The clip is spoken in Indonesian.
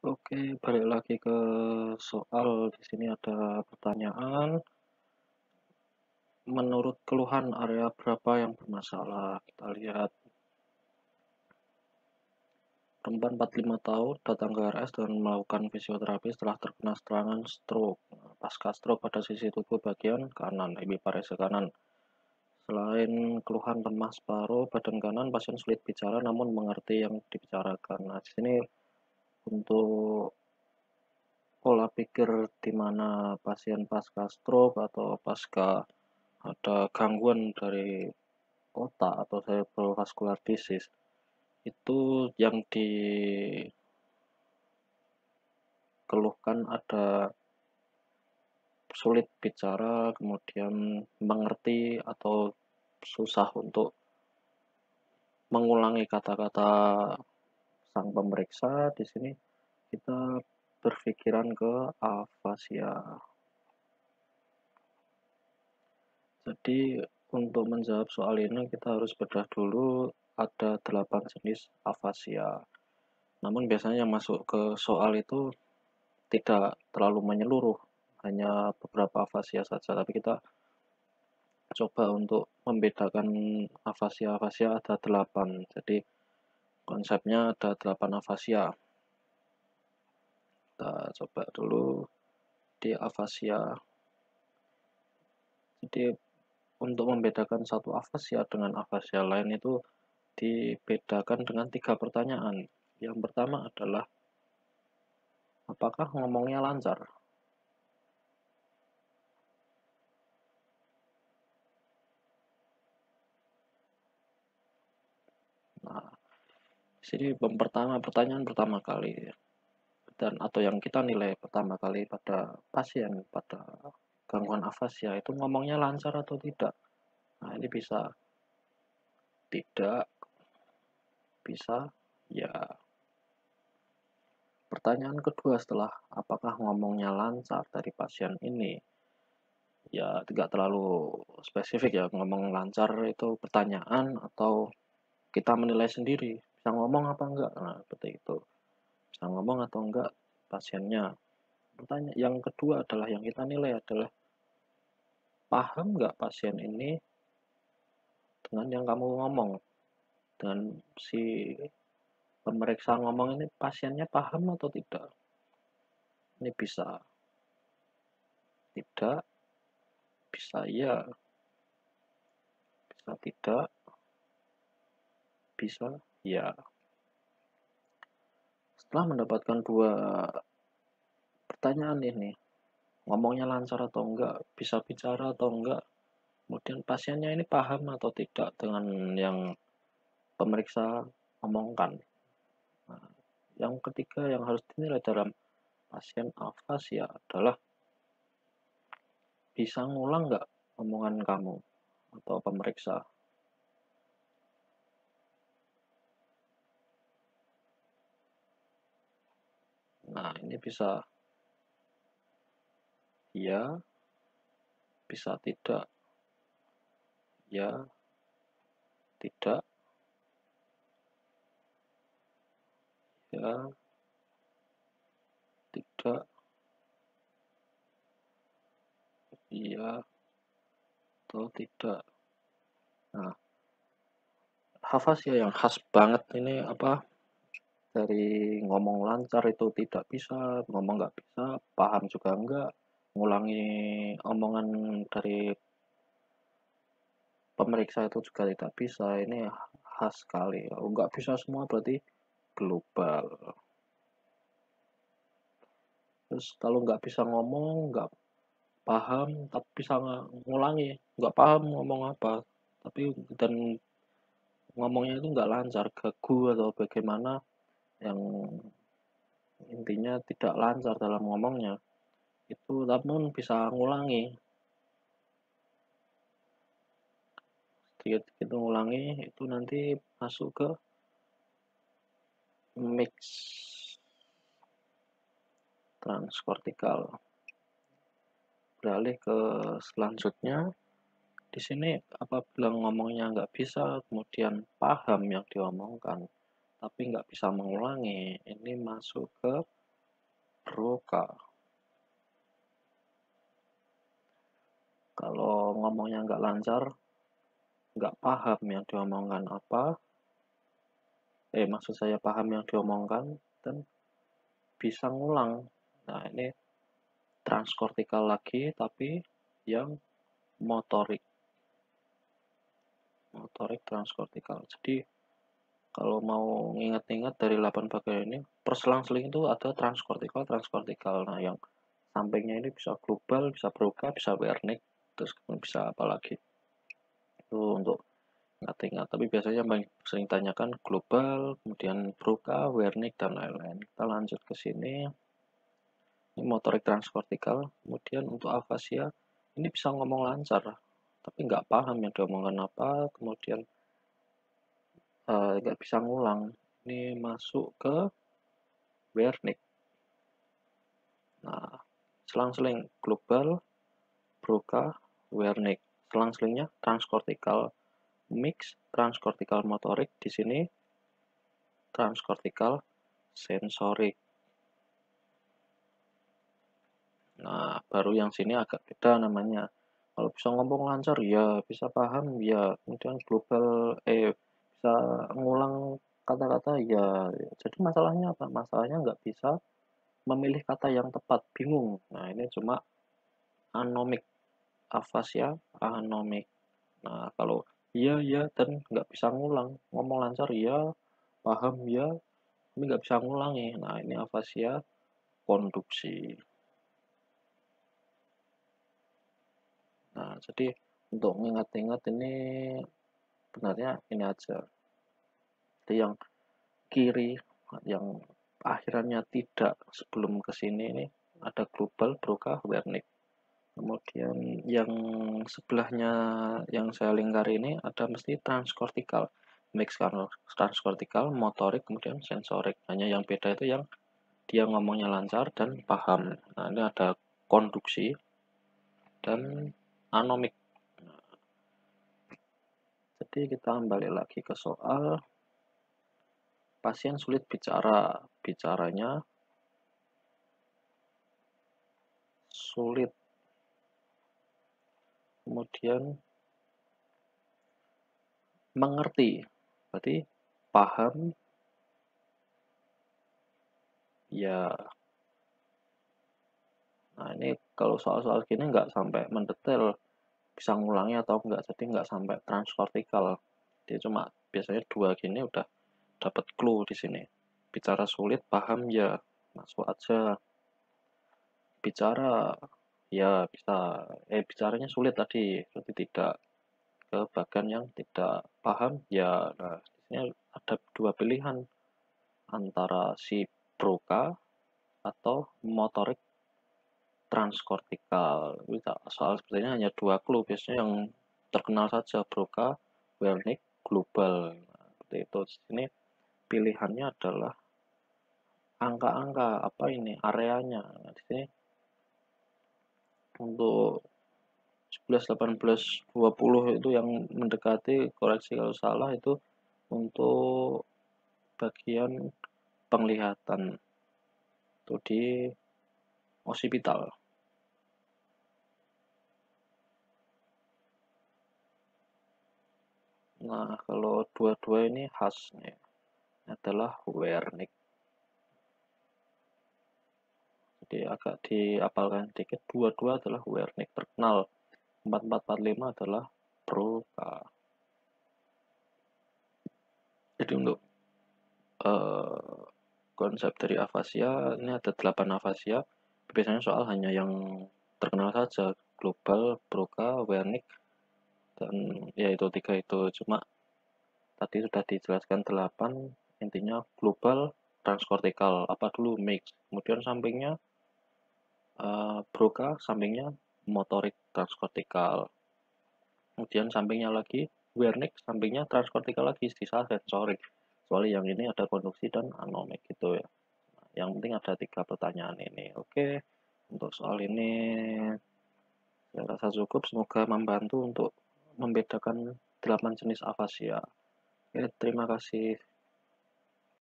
Oke, balik lagi ke soal. Di sini ada pertanyaan, menurut keluhan area berapa yang bermasalah? Kita lihat, perempuan 45 tahun datang ke RS dan melakukan fisioterapi setelah terkena serangan stroke. Pasca stroke pada sisi tubuh bagian kanan, epiparese kanan. Selain keluhan lemas paru badan kanan, pasien sulit bicara namun mengerti yang dibicarakan. Nah, di sini untuk pola pikir di mana pasien pasca stroke atau pasca ada gangguan dari otak atau cerebrovascular disease, itu yang dikeluhkan ada sulit bicara, kemudian mengerti atau susah untuk mengulangi kata-kata sang pemeriksa. Di sini kita berpikiran ke afasia. Jadi untuk menjawab soal ini kita harus bedah dulu, ada 8 jenis afasia. Namun biasanya yang masuk ke soal itu tidak terlalu menyeluruh, hanya beberapa afasia saja. Tapi kita coba untuk membedakan afasia-afasia ada 8. Jadi konsepnya ada 8 afasia. Kita coba dulu di afasia. Jadi untuk membedakan satu afasia dengan afasia lain itu dibedakan dengan 3 pertanyaan. Yang pertama adalah, apakah ngomongnya lancar? Nah, di sini pertanyaan pertama kali, dan atau yang kita nilai pertama kali pada pasien pada gangguan afasia itu ngomongnya lancar atau tidak. Nah, ini bisa tidak, bisa ya. Pertanyaan kedua setelah apakah ngomongnya lancar dari pasien ini, ya tidak terlalu spesifik ya, ngomong lancar itu pertanyaan atau kita menilai sendiri bisa ngomong apa enggak. Nah, seperti itu, bisa ngomong atau enggak pasiennya. Pertanyaan yang kedua adalah yang kita nilai adalah, paham nggak pasien ini dengan yang kamu ngomong, dengan si pemeriksa ngomong ini, pasiennya paham atau tidak. Ini bisa tidak, bisa iya, bisa tidak, bisa ya. Setelah mendapatkan dua pertanyaan ini, ngomongnya lancar atau enggak, bisa bicara atau enggak, kemudian pasiennya ini paham atau tidak dengan yang pemeriksa omongkan. Nah, yang ketiga yang harus dinilai dalam pasien afasia adalah, bisa ngulang nggak omongan kamu atau pemeriksa. Nah, ini bisa ya, bisa tidak, ya, tidak, ya, tidak, iya, atau tidak. Nah, afasia yang khas banget ini apa? Dari ngomong lancar itu tidak bisa, ngomong nggak bisa, paham juga enggak, ngulangi omongan dari pemeriksa itu juga tidak bisa. Ini khas sekali. Kalau nggak bisa semua berarti global. Terus kalau nggak bisa ngomong, nggak paham, tapi bisa ngulangi, nggak paham ngomong apa, tapi dan ngomongnya itu nggak lancar, gagu atau bagaimana, yang intinya tidak lancar dalam ngomongnya itu, namun bisa ngulangi, sedikit-sedikit ngulangi, itu nanti masuk ke mix transkortikal. Beralih ke selanjutnya, di sini apabila ngomongnya nggak bisa, kemudian paham yang diomongkan, tapi nggak bisa mengulangi, ini masuk ke Broca. Kalau ngomongnya nggak lancar, nggak paham yang diomongkan apa, maksud saya paham yang diomongkan dan bisa ngulang. Nah, ini transkortikal lagi, tapi yang motorik. Motorik transkortikal. Jadi, kalau mau nginget-inget dari 8 bagian ini, perselang-seling itu ada transkortikal, transkortikal. Nah, yang sampingnya ini bisa global, bisa Broca, bisa Wernicke, terus bisa apa lagi. Itu untuk ingat-ingat. Tapi biasanya yang paling sering tanyakan global, kemudian Broca, Wernicke, dan lain-lain. Kita lanjut ke sini. Ini motorik transkortikal. Kemudian untuk afasia, ini bisa ngomong lancar, tapi nggak paham yang diomongkan apa, kemudian nggak bisa ngulang. Ini masuk ke Wernicke. Nah, selang-seling global, Broca, Wernicke. Selang-selingnya transkortikal mix, transkortikal motorik, di sini transkortikal sensorik. Nah, baru yang sini agak beda namanya. Kalau bisa ngomong lancar, ya bisa paham, ya kemudian global, bisa ngulang kata-kata, ya. Jadi masalahnya apa? Masalahnya nggak bisa memilih kata yang tepat, bingung. Nah, ini cuma anomik, afasia, anomik. Nah, kalau iya, ya, dan nggak bisa ngulang. Ngomong lancar, ya, paham, ya, tapi nggak bisa ngulangi. Nah, ini afasia konduksi. Nah, jadi untuk mengingat-ingat ini sebenarnya ini aja. Jadi yang kiri, yang akhirannya tidak sebelum ke sini ini ada global, Broca, Wernicke. Kemudian yang sebelahnya yang saya lingkari ini ada mesti transkortikal. Mix transkortikal, motorik, kemudian sensorik. Hanya yang beda itu yang dia ngomongnya lancar dan paham. Nah, ini ada konduksi dan anomik. Jadi kita kembali lagi ke soal pasien sulit bicara. Bicaranya sulit. Kemudian mengerti. Berarti paham, ya. Nah, ini kalau soal-soal gini nggak sampai mendetail, bisa ngulangnya atau enggak, jadi nggak sampai transkortikal. Dia cuma biasanya dua gini udah dapat clue di sini. Bicara sulit, paham, ya, masuk aja. Bicara, ya bisa. Bicaranya sulit tadi, berarti tidak ke bagian yang tidak paham, ya. Nah, di sini ada dua pilihan antara si Broca atau motorik transkortikal. Soal seperti ini hanya dua clue, biasanya yang terkenal saja Broca, Wernicke, global. Nah, seperti itu. Di sini pilihannya adalah angka-angka apa ini areanya. Nah, di sini untuk 11, 18, 20 itu yang mendekati, koreksi kalau salah, itu untuk bagian penglihatan itu di osipital. Nah, kalau dua-dua ini khasnya adalah Wernicke. Jadi agak diapalkan sedikit, dua-dua adalah Wernicke terkenal. 4445 adalah Broca. Jadi untuk konsep dari afasia ini ada 8 afasia. Biasanya soal hanya yang terkenal saja, global, Broca, Wernicke, dan ya itu tiga itu. Cuma tadi sudah dijelaskan 8, intinya global, transkortikal, apa dulu mix. Kemudian sampingnya Broca, sampingnya motorik transkortikal. Kemudian sampingnya lagi Wernicke, sampingnya transkortikal lagi, sisa sensorik. Soalnya yang ini ada konduksi dan anomik gitu ya. Yang penting ada 3 pertanyaan ini. Oke, untuk soal ini saya rasa cukup. Semoga membantu untuk membedakan 8 jenis afasia. Oke, terima kasih.